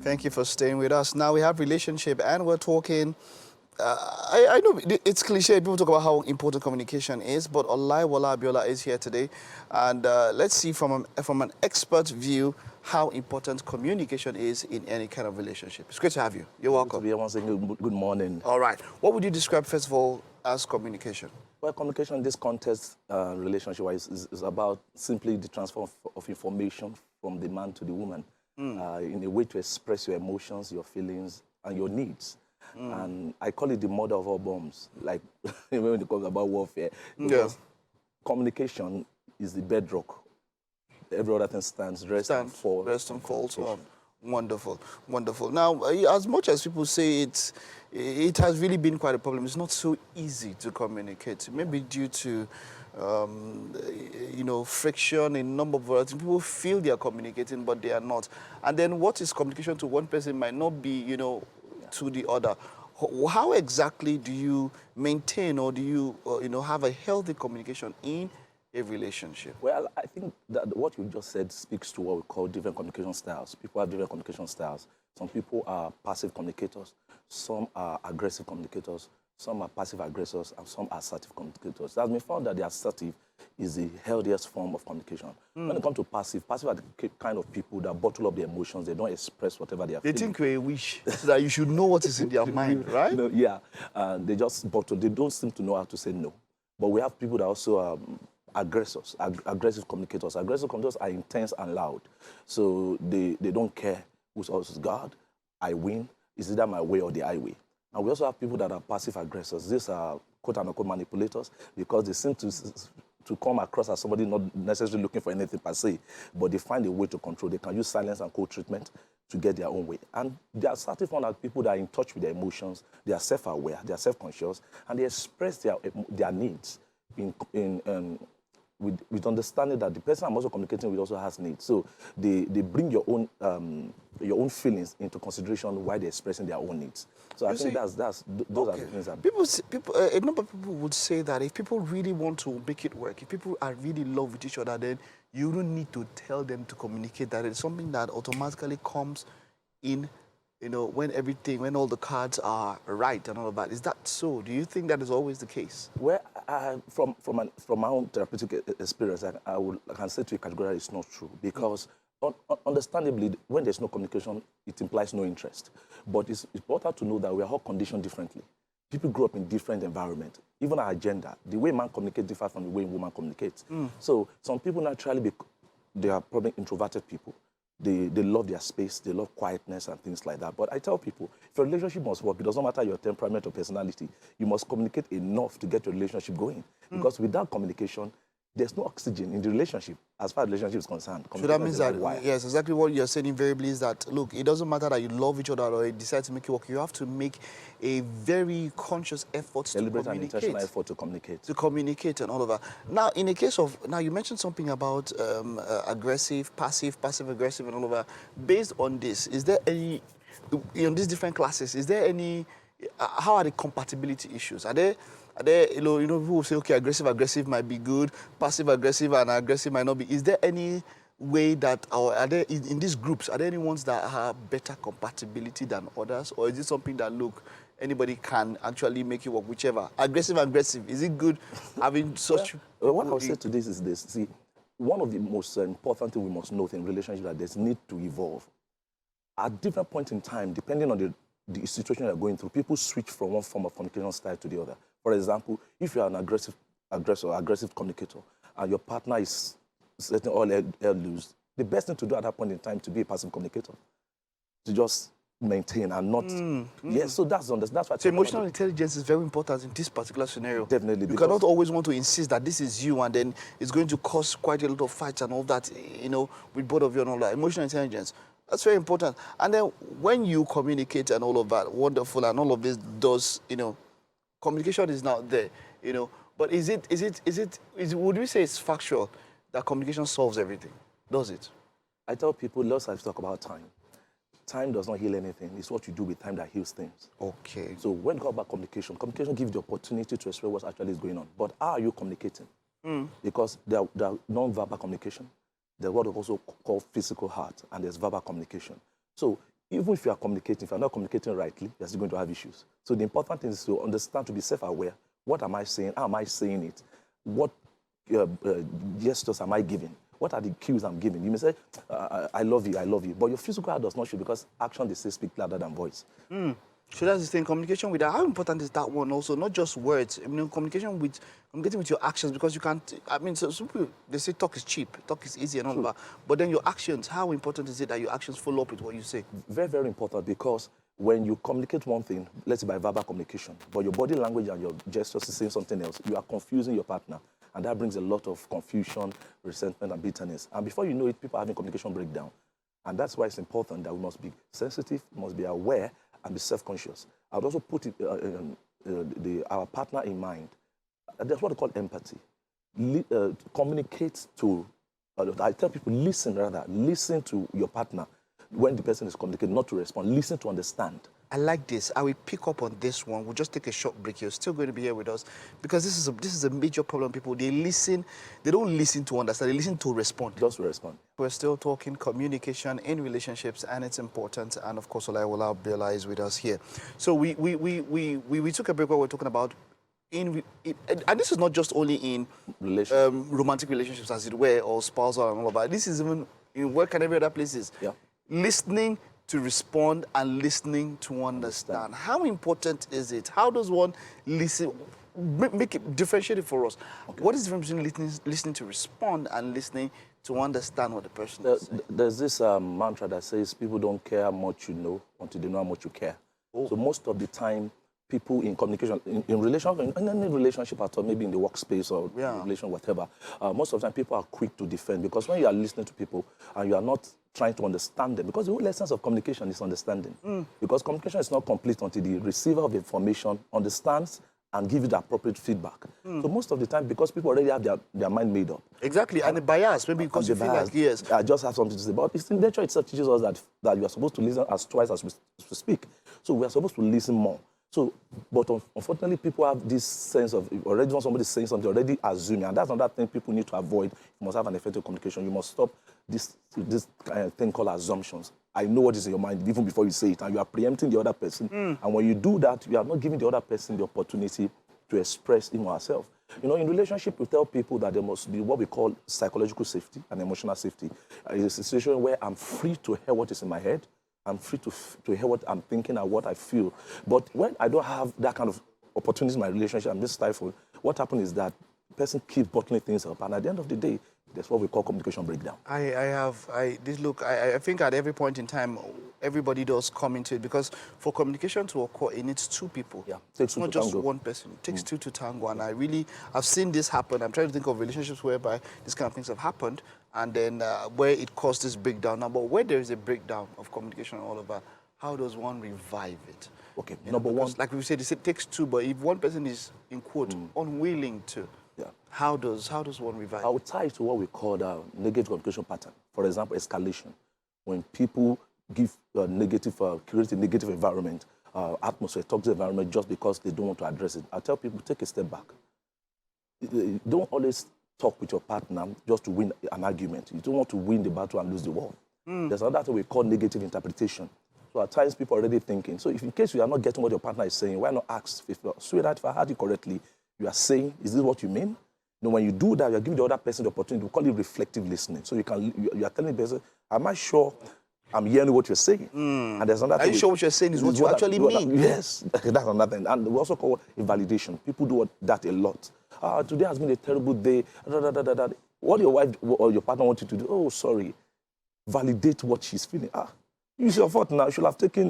Thank you for staying with us. Now we have relationship, and we're talking. I know it's cliche. People talk about how important communication is, but Olayiwola Abiola is here today, and let's see from an expert view how important communication is in any kind of relationship. It's great to have you. You're welcome. Good to be here once again. Good morning. All right. What would you describe first of all as communication? Well, communication in this context, relationship-wise, is about simply the transfer of information from the man to the woman in a way to express your emotions, your feelings, and your needs. And I call it the mother of all bombs, like when you talk about warfare. Because communication is the bedrock. Every other thing stands, rest and falls on. Wonderful, wonderful. Now, as much as people say it has really been quite a problem. It's not so easy to communicate. Maybe due to, friction in number of words. People feel they are communicating, but they are not. And then what is communication to one person might not be, to the other. How exactly do you maintain or do you, have a healthy communication in a relationship? Well, I think that what you just said speaks to what we call different communication styles. People have different communication styles. Some people are passive communicators, some are aggressive communicators, some are passive aggressors, and some are assertive communicators. It has been found that the assertive is the healthiest form of communication. When it comes to passive are the kind of people that bottle up their emotions. They don't express whatever they are feeling. They think you're a wish, so that you should know what is in their mind, right? They just bottle. They don't seem to know how to say no. But we have people that also are aggressive communicators. Aggressive communicators are intense and loud. So they don't care who's also God. I win. It's either my way or the highway. And we also have people that are passive aggressors. These are quote-unquote manipulators because they seem to come across as somebody not necessarily looking for anything per se, but they find a way to control. They can use silence and cold treatment to get their own way. And the assertive ones are people that are in touch with their emotions. They are self-aware, they are self-conscious, and they express their needs with understanding that the person I'm also communicating with also has needs. So they bring your own feelings into consideration while they're expressing their own needs. So I think those are the things that a number of people would say that if people really want to make it work, if people are really in love with each other, then you don't need to tell them to communicate. That it's something that automatically comes in, when all the cards are right and all of that. Is that so? Do you think that is always the case? Well, from my own therapeutic experience, I can say to a category it's not true because understandably, when there's no communication, it implies no interest. But it's important to know that we are all conditioned differently. People grow up in different environments. Even our gender, the way man communicates differs from the way woman communicates. So some people naturally, they are probably introverted people. They love their space, they love quietness and things like that. But I tell people, if your relationship must work, it doesn't matter your temperament or personality, you must communicate enough to get your relationship going. Because without communication, there's no oxygen in the relationship as far as the relationship is concerned. So that means that, yes, exactly what you're saying invariably is that, look, it doesn't matter that you love each other or you decide to make it work. You have to make a very conscious effort to communicate. Deliberate and intentional effort to communicate. To communicate and all of that. Now, in a case of, you mentioned something about aggressive, passive-aggressive and all of that. Based on this, is there any, in these different classes, is there any, how are the compatibility issues? Are there, people who say, okay, aggressive might be good, passive-aggressive and aggressive might not be. Is there any way that, or are there, in these groups, are there any ones that have better compatibility than others? Or is it something that, look, anybody can actually make it work, whichever? Aggressive, is it good having such... Well, what I'll say to this is this. See, one of the most important things we must note in relationships is that there's need to evolve. At different points in time, depending on the situation you're going through, people switch from one form of communication style to the other. For example, if you're an aggressive communicator, and your partner is letting all hell loose, the best thing to do at that point in time to be a passive communicator, to just maintain and not... Yes, so that's why... So emotional intelligence is very important in this particular scenario. Definitely. You cannot always want to insist that this is you and then it's going to cause quite a lot of fights and all that, with both of you and all that. Emotional intelligence, that's very important. And then when you communicate and all of that, wonderful, and all of this does, communication is not there, But would we say it's factual that communication solves everything? Does it? I tell people, lots of times talk about time. Time does not heal anything. It's what you do with time that heals things. Okay. So when you talk about communication gives the opportunity to express what actually is going on. But how are you communicating? Because there are non-verbal communication. There's what we also call physical heart, and there's verbal communication. So even if you are communicating, if you're not communicating rightly, you're still going to have issues. So the important thing is to understand, to be self-aware. What am I saying? How am I saying it? What gestures am I giving? What are the cues I'm giving? You may say, I love you, but your physical does not show, because action, they say, speak louder than voice. So that's the thing, communication with that. How important is that one also? Not just words, communicating with your actions, because you can't, so some people, they say talk is cheap, talk is easy and all that. But then your actions, how important is it that your actions follow up with what you say? Very, very important, because when you communicate one thing, let's say by verbal communication, but your body language and your gestures is saying something else, you are confusing your partner. And that brings a lot of confusion, resentment, and bitterness. And before you know it, people are having communication breakdown. And that's why it's important that we must be sensitive, must be aware, and be self-conscious. I would also put our partner in mind. That's what I call empathy. Communicate to, I tell people, listen to your partner when the person is communicating, not to respond. Listen to understand. I like this. I will pick up on this one. We'll just take a short break. You're still going to be here with us, because this is a major problem. People, they don't listen to understand, they listen to respond. Just to respond. We're still talking communication in relationships, and it's important. And of course, Olayiwola Abiola is with us here. So we took a break where we're talking about and this is not just only in romantic relationships, as it were, or spousal and all of that. This is even in work and every other places. Yeah. Listening to respond and listening to understand. How important is it? How does one listen? Make it differentiate it for us. Okay. What is the difference between listening to respond and listening to understand what the person is saying? There's this mantra that says people don't care how much you know until they know how much you care. Oh. So most of the time, people in communication, in any relationship at all, maybe in the workspace or relation, whatever, most of the time people are quick to defend, because when you are listening to people and you are not trying to understand them, because the whole essence of communication is understanding. Because communication is not complete until the receiver of information understands and give you the appropriate feedback. So most of the time, because people already have their mind made up. Exactly, and the bias, maybe because you feel like, yes. I just have something to say. But it's in nature itself teaches us that you are supposed to listen as twice as we speak. So we are supposed to listen more. So, but unfortunately, people have this sense of already when somebody is saying something, already assuming, and that's another thing people need to avoid. You must have an effective communication. You must stop this kind of thing called assumptions. I know what is in your mind even before you say it, and you are preempting the other person. And when you do that, you are not giving the other person the opportunity to express him or herself. You know, in relationship, we tell people that there must be what we call psychological safety and emotional safety. It's a situation where I'm free to hear what is in my head. I'm free to hear what I'm thinking and what I feel. But when I don't have that kind of opportunity in my relationship, I'm just stifled. What happens is that the person keeps bottling things up. And at the end of the day, that's what we call communication breakdown. I think at every point in time, everybody does come into it, because for communication to occur, it needs two people. Yeah, it's not just one person. It takes two to tango. And I've seen this happen. I'm trying to think of relationships whereby these kind of things have happened, and then where it caused this breakdown. Now, but where there is a breakdown of communication and all of that, how does one revive it? Okay, number one. Like we said, it takes two, but if one person is, in quote, unwilling to, how does one revive? I would tie it to what we call the negative communication pattern. For example, escalation. When people give create a negative environment, atmosphere, toxic environment, just because they don't want to address it. I tell people, take a step back. Don't always talk with your partner just to win an argument. You don't want to win the battle and lose the war. There's another thing we call negative interpretation. So at times people are already thinking. So if in case you are not getting what your partner is saying, why not ask, sweetheart, if I heard you correctly, you are saying, is this what you mean? You know, when you do that, you're giving the other person the opportunity. We call it reflective listening. So you are telling the person, am I sure I'm hearing what you're saying? And there's another thing. Are you sure what you're saying is what you actually mean? Yes, that's another thing. And we also call it validation. People do that a lot. Today has been a terrible day. What your wife or your partner wants you to do, oh, sorry. Validate what she's feeling. It's your fault now. You should have taken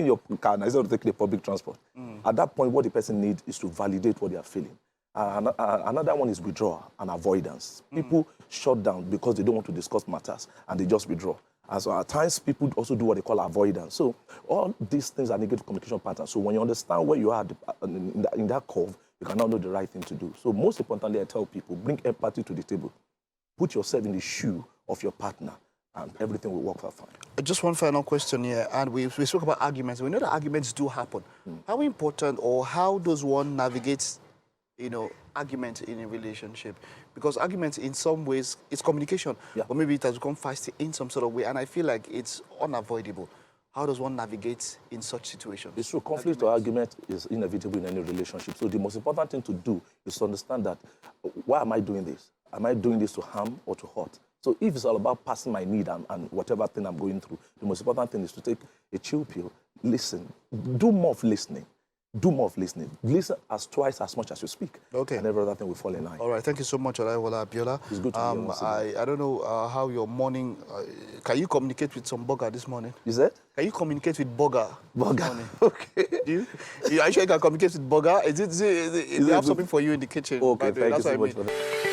your car now instead of taking a public transport. At that point, what the person needs is to validate what they are feeling. Another one is withdrawal and avoidance. People shut down because they don't want to discuss matters, and they just withdraw. And so at times, people also do what they call avoidance. So all these things are negative communication patterns. So when you understand where you are in that curve, you can now know the right thing to do. So most importantly, I tell people, bring empathy to the table. Put yourself in the shoe of your partner, and everything will work out fine. Just one final question here, and we spoke about arguments. We know that arguments do happen. How important, or how does one navigate, argument in a relationship? Because arguments, in some ways, it's communication, or maybe it has become feisty in some sort of way, and I feel like it's unavoidable. How does one navigate in such situations? It's true. Conflict or argument is inevitable in any relationship. So the most important thing to do is to understand that, why am I doing this? Am I doing this to harm or to hurt? So if it's all about passing my need and whatever thing I'm going through, the most important thing is to take a chill pill, listen, do more of listening. Do more of listening. Listen twice as much as you speak. Okay. And every other thing will fall in line. All right. Thank you so much, Olayiwola Abiola. It's good to be here once again. I don't know how your morning... can you communicate with some burger this morning? Is that? Can you communicate with burger? Burger. Okay. Do you? Are you sure you can communicate with burger? Is it they have something for you in the kitchen? Okay, thank you That's so what I much mean. for that.